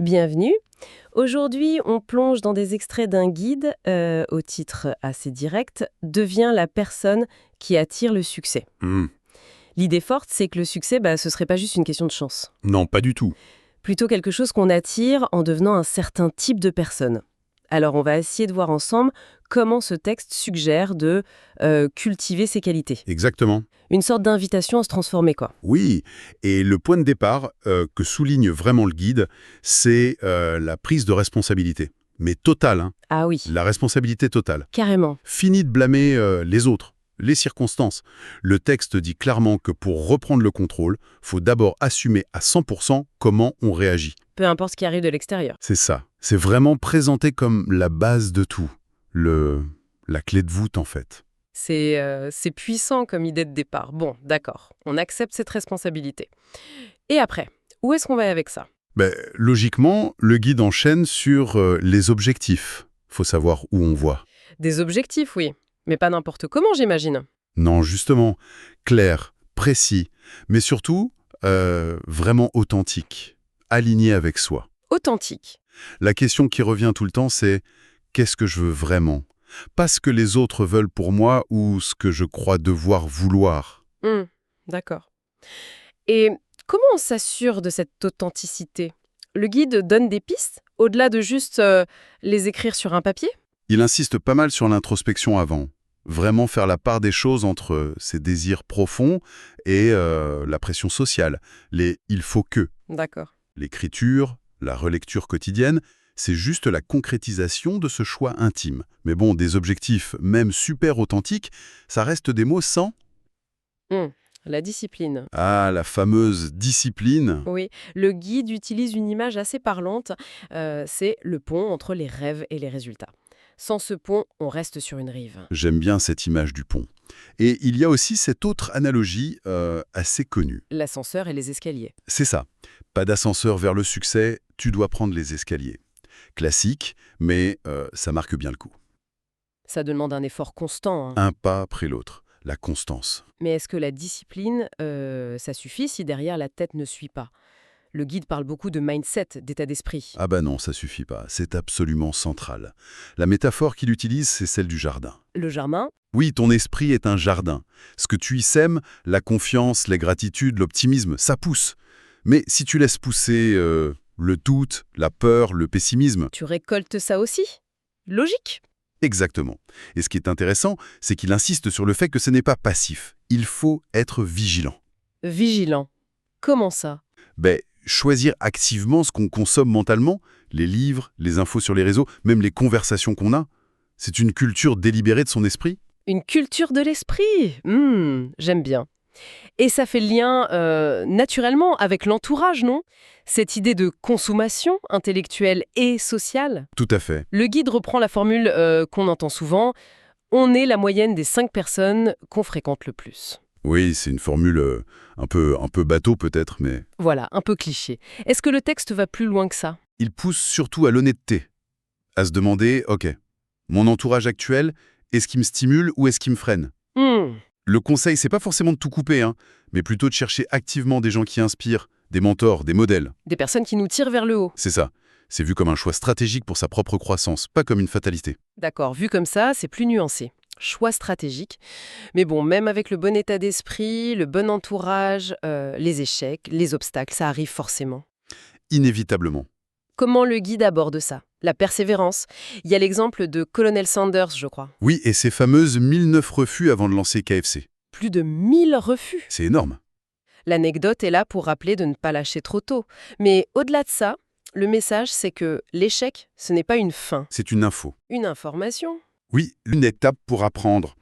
Bienvenue. Aujourd'hui, on plonge dans des extraits d'un guide au titre assez direct, devient la personne qui attire le succès. Hmm. L'idée forte, c'est que le succès, ce serait pas juste une question de chance. Non, pas du tout. Plutôt quelque chose qu'on attire en devenant un certain type de personne. Alors, on va essayer de voir ensemble comment ce texte suggère de cultiver ses qualités. Exactement. Une sorte d'invitation à se transformer, quoi. Oui, et le point de départ que souligne vraiment le guide, c'est la prise de responsabilité. Mais totale, hein. Ah oui, La responsabilité totale. carrément. Fini de blâmer les autres, les circonstances. Le texte dit clairement que pour reprendre le contrôle, faut d'abord assumer à 100% comment on réagit. Peu importe ce qui arrive de l'extérieur. C'est ça. C'est vraiment présenté comme la base de tout. La clé de voûte, en fait. C'est puissant comme idée de départ. Bon, d'accord, on accepte cette responsabilité. Et après, où est-ce qu'on va avec ça? Logiquement, le guide enchaîne sur les objectifs. Faut savoir où on voit. Des objectifs, oui, mais pas n'importe comment, j'imagine. Non, justement, clair, précis, mais surtout vraiment authentique, aligné avec soi. Authentique. La question qui revient tout le temps, c'est qu'est-ce que je veux vraiment? Pas ce que les autres veulent pour moi ou ce que je crois devoir vouloir. D'accord. Et comment on s'assure de cette authenticité? Le guide donne des pistes, au-delà de juste les écrire sur un papier? Il insiste pas mal sur l'introspection avant. Vraiment faire la part des choses entre ses désirs profonds et la pression sociale. Les « il faut que ». D'accord. L'écriture, la relecture quotidienne, c'est juste la concrétisation de ce choix intime. Mais bon, des objectifs, même super authentiques, ça reste des mots sans... La discipline. Ah, la fameuse discipline. Oui, le guide utilise une image assez parlante, c'est le pont entre les rêves et les résultats. Sans ce pont, on reste sur une rive. J'aime bien cette image du pont. Et il y a aussi cette autre analogie assez connue. L'ascenseur et les escaliers. C'est ça. Pas d'ascenseur vers le succès, tu dois prendre les escaliers. Classique, mais ça marque bien le coup. Ça demande un effort constant, hein. Un pas après l'autre. La constance. Mais est-ce que la discipline, ça suffit si derrière la tête ne suit pas? Le guide parle beaucoup de mindset, d'état d'esprit. Ah bah non, ça suffit pas. C'est absolument central. La métaphore qu'il utilise, c'est celle du jardin. Le jardin, Oui, ton esprit est un jardin. Ce que tu y sèmes, la confiance, la gratitude, l'optimisme, ça pousse. Mais si tu laisses pousser le doute, la peur, le pessimisme... tu récoltes ça aussi? Logique. Exactement. Et ce qui est intéressant, c'est qu'il insiste sur le fait que ce n'est pas passif. Il faut être vigilant. Vigilant. Comment ça? Choisir activement ce qu'on consomme mentalement, les livres, les infos sur les réseaux, même les conversations qu'on a, c'est une culture délibérée de son esprit. Une culture de l'esprit. J'aime bien. Et ça fait le lien naturellement avec l'entourage, non? Cette idée de consommation intellectuelle et sociale. Tout à fait. Le guide reprend la formule qu'on entend souvent. On est la moyenne des 5 personnes qu'on fréquente le plus. Oui, c'est une formule un peu bateau peut-être, mais Voilà, un peu cliché. Est-ce que le texte va plus loin que ça? il pousse surtout à l'honnêteté, à se demander, ok, mon entourage actuel, est-ce qui me stimule ou est-ce qui me freine? Le conseil, c'est pas forcément de tout couper, hein, mais plutôt de chercher activement des gens qui inspirent, des mentors, des modèles. Des personnes qui nous tirent vers le haut. C'est ça. C'est vu comme un choix stratégique pour sa propre croissance, pas comme une fatalité. D'accord, vu comme ça, c'est plus nuancé. Choix stratégique. Mais bon, même avec le bon état d'esprit, le bon entourage, les échecs, les obstacles, ça arrive forcément. Inévitablement. Comment le guide aborde ça? La persévérance. Il y a l'exemple de Colonel Sanders, je crois. Oui, et ces fameuses 1009 refus avant de lancer KFC. Plus de 1000 refus. C'est énorme. L'anecdote est là pour rappeler de ne pas lâcher trop tôt. Mais au-delà de ça, le message, c'est que l'échec, ce n'est pas une fin. C'est une info. Une information. Oui, une étape pour apprendre.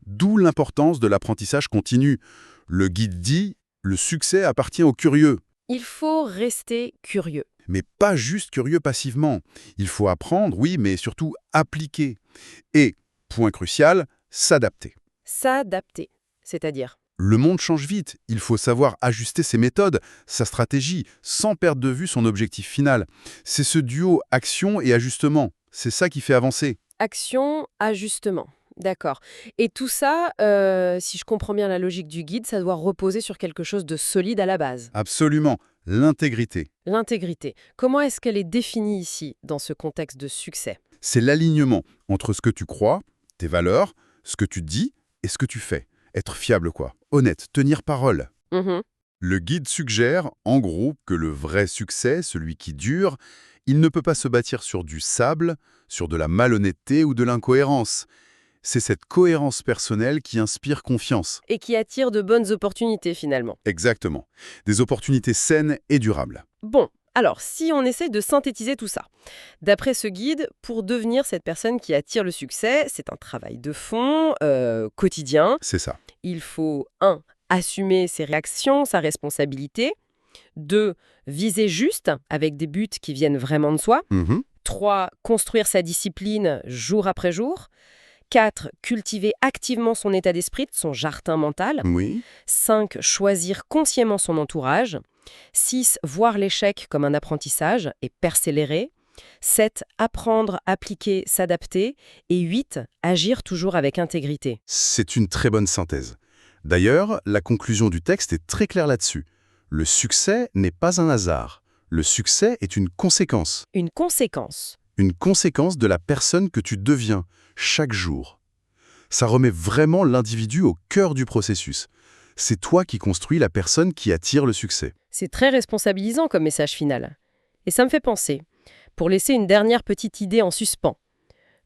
D'où l'importance de l'apprentissage continu. Le guide dit, le succès appartient aux curieux. Il faut rester curieux. Mais pas juste curieux passivement. Il faut apprendre, oui, mais surtout appliquer. Et, point crucial, s'adapter. S'adapter. C'est-à-dire? Le monde change vite. Il faut savoir ajuster ses méthodes, sa stratégie, sans perdre de vue son objectif final. C'est ce duo action et ajustement. C'est ça qui fait avancer. Action, ajustement. D'accord. Et tout ça, si je comprends bien la logique du guide, ça doit reposer sur quelque chose de solide à la base. Absolument. L'intégrité. L'intégrité. Comment est-ce qu'elle est définie ici, dans ce contexte de succès? C'est l'alignement entre ce que tu crois, tes valeurs, ce que tu dis et ce que tu fais. Être fiable, quoi. Honnête, tenir parole. Mhm. Le guide suggère, en gros, que le vrai succès, celui qui dure, il ne peut pas se bâtir sur du sable, sur de la malhonnêteté ou de l'incohérence. C'est cette cohérence personnelle qui inspire confiance. Et qui attire de bonnes opportunités, finalement. Exactement. Des opportunités saines et durables. Bon, alors, si on essaie de synthétiser tout ça, d'après ce guide, pour devenir cette personne qui attire le succès, c'est un travail de fond, quotidien. C'est ça. Il faut, 1, assumer ses réactions, sa responsabilité. 2, viser juste, avec des buts qui viennent vraiment de soi. 3, construire sa discipline jour après jour. 4, cultiver activement son état d'esprit, son jardin mental. Oui. 5, choisir consciemment son entourage. 6, voir l'échec comme un apprentissage et persévérer. 7, apprendre, appliquer, s'adapter. Et 8, agir toujours avec intégrité. C'est une très bonne synthèse. D'ailleurs, la conclusion du texte est très claire là-dessus. Le succès n'est pas un hasard. Le succès est une conséquence. Une conséquence. Une conséquence de la personne que tu deviens chaque jour. Ça remet vraiment l'individu au cœur du processus. C'est toi qui construis la personne qui attire le succès. C'est très responsabilisant comme message final. Et ça me fait penser, pour laisser une dernière petite idée en suspens,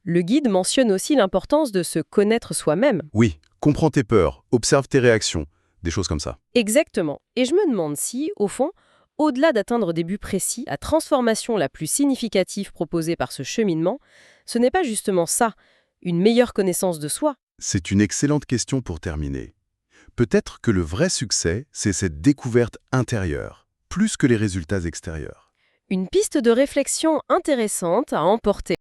le guide mentionne aussi l'importance de se connaître soi-même. Oui, comprends tes peurs, observe tes réactions, des choses comme ça. Exactement. Et je me demande si, au fond, au-delà d'atteindre des buts précis, la transformation la plus significative proposée par ce cheminement, ce n'est pas justement ça, une meilleure connaissance de soi. C'est une excellente question pour terminer. Peut-être que le vrai succès, c'est cette découverte intérieure, plus que les résultats extérieurs. Une piste de réflexion intéressante à emporter.